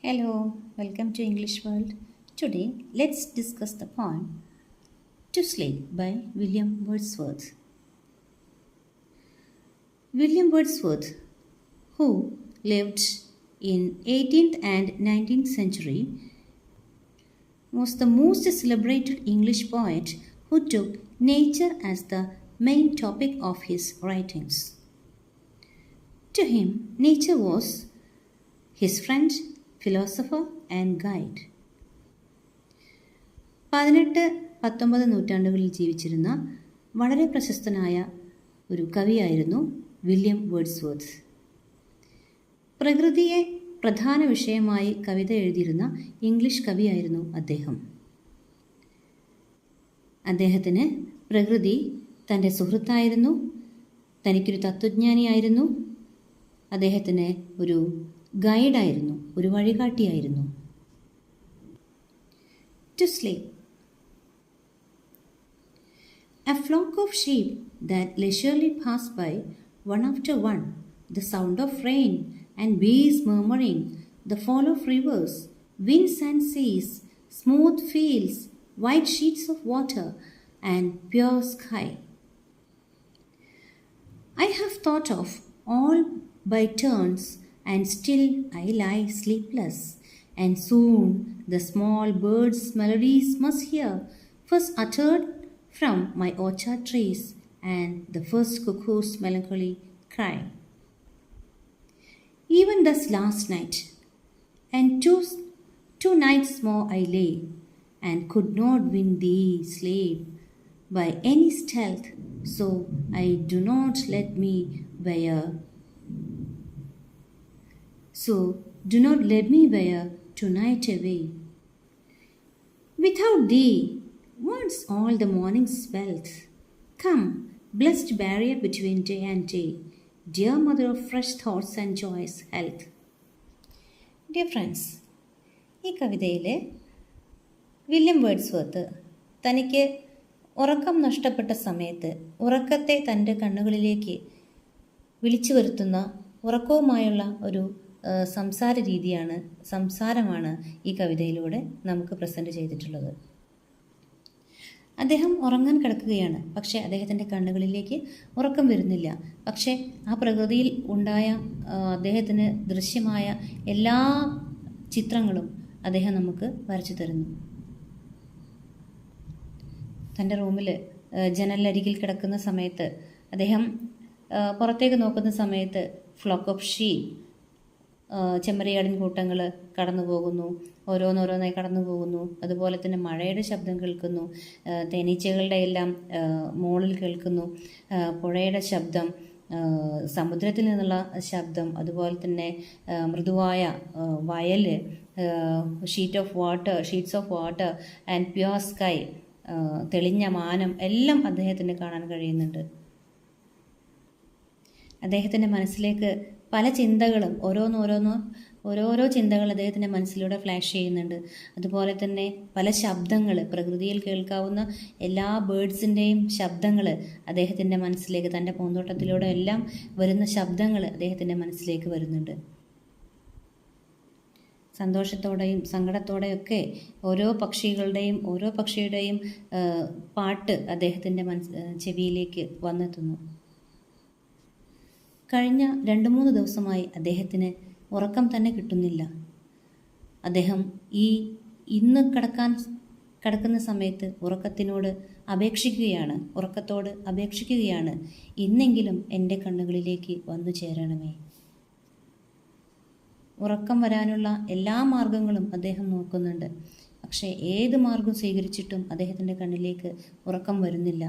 Hello, welcome to English World. Today, let's discuss the poem To Sleep by William Wordsworth. William Wordsworth, who lived in 18th and 19th century, was the most celebrated English poet who took nature as the main topic of his writings. To him, nature was his friend, philosopher and guide. 18-19 നൂറ്റാണ്ടുകളിൽ ജീവിച്ചിരുന്ന വളരെ പ്രശസ്തനായ ഒരു കവിയായിരുന്നു William Wordsworth. പ്രകൃതിയെ പ്രധാന വിഷയമായി കവിത എഴുതിയിരുന്ന English കവിയായിരുന്നു അദ്ദേഹം. അദ്ദേഹത്തിന് പ്രകൃതി തൻ്റെ സുഹൃത്തായിരുന്നു, തനിക്കൊരു തത്വജ്ഞാനിയായിരുന്നു, അദ്ദേഹത്തിന് ഒരു ഗൈഡായിരുന്നു, ഒരു വഴികാട്ടിയായിരുന്നു. To sleep. A flock of sheep that leisurely passed by, one after one, the sound of rain and bees murmuring, the fall of rivers, winds and seas, smooth fields, white sheets of water, and pure sky. I have thought of all by turns, and still I lie sleepless, and soon the small birds' melodies must hear, first uttered from my orchard trees, and the first cuckoo's melancholy cry. Even thus last night, and two nights more I lay, and could not win thee sleep by any stealth, so I do not let me wear. So do not let me wear tonight away. Without thee, what's all the morning's wealth? Come, blessed barrier between day and day, dear mother of fresh thoughts and joyous health. Dear friends, ഈ കവിതയിലെ William Wordsworth തനിക്ക് ഉറക്കം നഷ്ടപ്പെട്ട സമയത്ത് ഉറക്കത്തെ തൻ്റെ കണ്ണുകളിലേക്ക് വിളിച്ചു വരുത്തുന്ന ഉറക്കവുമായുള്ള ഒരു സംസാരമാണ് ഈ കവിതയിലൂടെ നമുക്ക് പ്രസൻറ്റ് ചെയ്തിട്ടുള്ളത്. അദ്ദേഹം ഉറങ്ങാൻ കിടക്കുകയാണ്, പക്ഷേ അദ്ദേഹത്തിൻ്റെ കണ്ണുകളിലേക്ക് ഉറക്കം വരുന്നില്ല. പക്ഷേ ആ പ്രകൃതിയിൽ ഉണ്ടായ അദ്ദേഹത്തിന് ദൃശ്യമായ എല്ലാ ചിത്രങ്ങളും അദ്ദേഹം നമുക്ക് വരച്ചു തരുന്നു. തൻ്റെ റൂമിൽ ജനലരികിൽ കിടക്കുന്ന സമയത്ത് അദ്ദേഹം പുറത്തേക്ക് നോക്കുന്ന സമയത്ത് ഫ്ലോക്ക് ഓഫ് ഷീപ്പ്, ചെമ്മരിയാടിൻ കൂട്ടങ്ങൾ കടന്നു പോകുന്നു, ഓരോന്നോരോന്നായി കടന്നു പോകുന്നു. അതുപോലെ തന്നെ മഴയുടെ ശബ്ദം കേൾക്കുന്നു, തേനീച്ചകളുടെ എല്ലാം മുകളിൽ കേൾക്കുന്നു, പുഴയുടെ ശബ്ദം, സമുദ്രത്തിൽ നിന്നുള്ള ശബ്ദം, അതുപോലെ തന്നെ മൃദുവായ വയൽ, sheets of water and pure sky, തെളിഞ്ഞ മാനം എല്ലാം അദ്ദേഹത്തിന് കാണാൻ കഴിയുന്നുണ്ട്. അദ്ദേഹത്തിൻ്റെ മനസ്സിലേക്ക് പല ചിന്തകളും ഓരോരോ ചിന്തകൾ അദ്ദേഹത്തിൻ്റെ മനസ്സിലൂടെ ഫ്ലാഷ് ചെയ്യുന്നുണ്ട്. അതുപോലെ തന്നെ പല ശബ്ദങ്ങൾ, പ്രകൃതിയിൽ കേൾക്കാവുന്ന എല്ലാ ബേർഡ്സിൻ്റെയും ശബ്ദങ്ങൾ അദ്ദേഹത്തിൻ്റെ മനസ്സിലേക്ക്, തൻ്റെ പൂന്തോട്ടത്തിലൂടെ എല്ലാം വരുന്ന ശബ്ദങ്ങൾ അദ്ദേഹത്തിൻ്റെ മനസ്സിലേക്ക് വരുന്നുണ്ട്. സന്തോഷത്തോടെയും സങ്കടത്തോടെയൊക്കെ ഓരോ പക്ഷിയുടെയും പാട്ട് അദ്ദേഹത്തിൻ്റെ ചെവിയിലേക്ക് വന്നെത്തുന്നു. കഴിഞ്ഞ 2-3 ദിവസമായി അദ്ദേഹത്തിന് ഉറക്കം തന്നെ കിട്ടുന്നില്ല. അദ്ദേഹം ഇന്ന് കിടക്കുന്ന സമയത്ത് ഉറക്കത്തോട് അപേക്ഷിക്കുകയാണ്, ഇന്നെങ്കിലും എൻ്റെ കണ്ണുകളിലേക്ക് വന്നു ചേരണമേ. ഉറക്കം വരാനുള്ള എല്ലാ മാർഗങ്ങളും അദ്ദേഹം നോക്കുന്നുണ്ട്. പക്ഷേ ഏത് മാർഗം സ്വീകരിച്ചിട്ടും അദ്ദേഹത്തിൻ്റെ കണ്ണിലേക്ക് ഉറക്കം വരുന്നില്ല.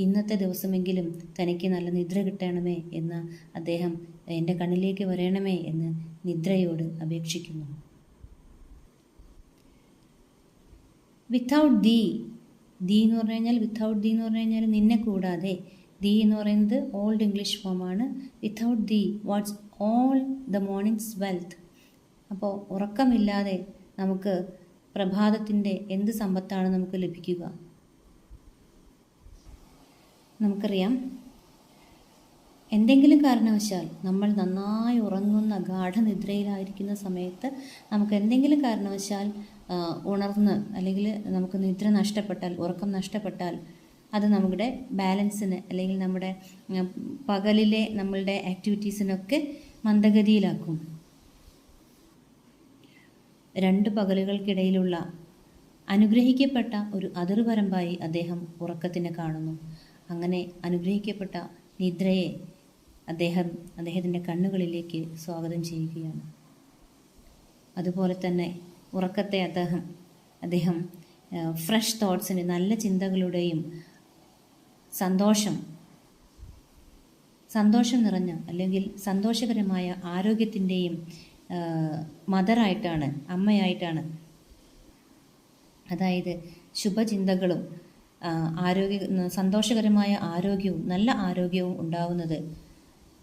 ഇന്നത്തെ ദിവസമെങ്കിലും തനിക്ക് നല്ല നിദ്ര കിട്ടണമേ എന്ന് അദ്ദേഹം, എൻ്റെ കണ്ണിലേക്ക് വരണമേ എന്ന് നിദ്രയോട് അപേക്ഷിക്കുന്നു. വിത്തൗട്ട് ദീ എന്ന് പറഞ്ഞു കഴിഞ്ഞാൽ നിന്നെ കൂടാതെ. ദീ എന്ന് പറയുന്നത് ഓൾഡ് ഇംഗ്ലീഷ് ഫോമാണ്. Without thee what's all the morning's wealth. അപ്പോൾ ഉറക്കമില്ലാതെ നമുക്ക് പ്രഭാതത്തിൻ്റെ എന്ത് സമ്പത്താണ് നമുക്ക് ലഭിക്കുക? നമുക്കറിയാം, എന്തെങ്കിലും കാരണവശാൽ നമ്മൾ നന്നായി ഉറങ്ങുന്ന ഗാഠനിദ്രയിലായിരിക്കുന്ന സമയത്ത് നമുക്ക് എന്തെങ്കിലും കാരണവശാൽ ഉണർന്ന് അല്ലെങ്കിൽ നമുക്ക് നിദ്ര നഷ്ടപ്പെട്ടാൽ, ഉറക്കം നഷ്ടപ്പെട്ടാൽ അത് നമ്മുടെ ബാലൻസിന് അല്ലെങ്കിൽ നമ്മുടെ പകലിലെ നമ്മളുടെ ആക്ടിവിറ്റീസിനൊക്കെ മന്ദഗതിയിലാക്കും. 2 പകലുകൾക്കിടയിലുള്ള അനുഗ്രഹിക്കപ്പെട്ട ഒരു അതിർവരമ്പായി അദ്ദേഹം ഉറക്കത്തിനെ കാണുന്നു. അങ്ങനെ അനുഗ്രഹിക്കപ്പെട്ട നിദ്രയെ അദ്ദേഹത്തിൻ്റെ കണ്ണുകളിലേക്ക് സ്വാഗതം ചെയ്യുകയാണ്. അതുപോലെ തന്നെ ഉറക്കത്തെ അദ്ദേഹം ഫ്രഷ് തോട്ട്സിന്, നല്ല ചിന്തകളുടെയും സന്തോഷം നിറഞ്ഞ അല്ലെങ്കിൽ സന്തോഷകരമായ ആരോഗ്യത്തിൻ്റെയും മദറായിട്ടാണ്, അമ്മയായിട്ടാണ്, അതായത് ശുഭചിന്തകളും സന്തോഷകരമായ ആരോഗ്യവും നല്ല ആരോഗ്യവും ഉണ്ടാവുന്നത്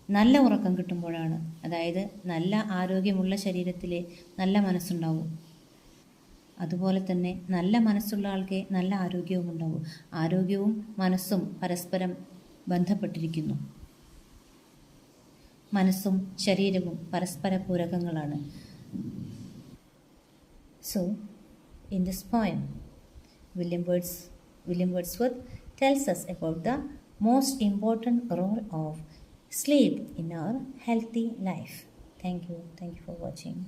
നല്ല ഉറക്കം കിട്ടുമ്പോഴാണ്. അതായത് നല്ല ആരോഗ്യമുള്ള ശരീരത്തിലെ നല്ല മനസ്സുണ്ടാവും. അതുപോലെ തന്നെ നല്ല മനസ്സുള്ള ആൾക്ക് നല്ല ആരോഗ്യവും ഉണ്ടാവും. ആരോഗ്യവും മനസ്സും പരസ്പരം ബന്ധപ്പെട്ടിരിക്കുന്നു. മനസ്സും ശരീരവും പരസ്പര പൂരകങ്ങളാണ്. So, in this poem, William Wordsworth tells us about the most important role of sleep in our healthy life. Thank you for watching.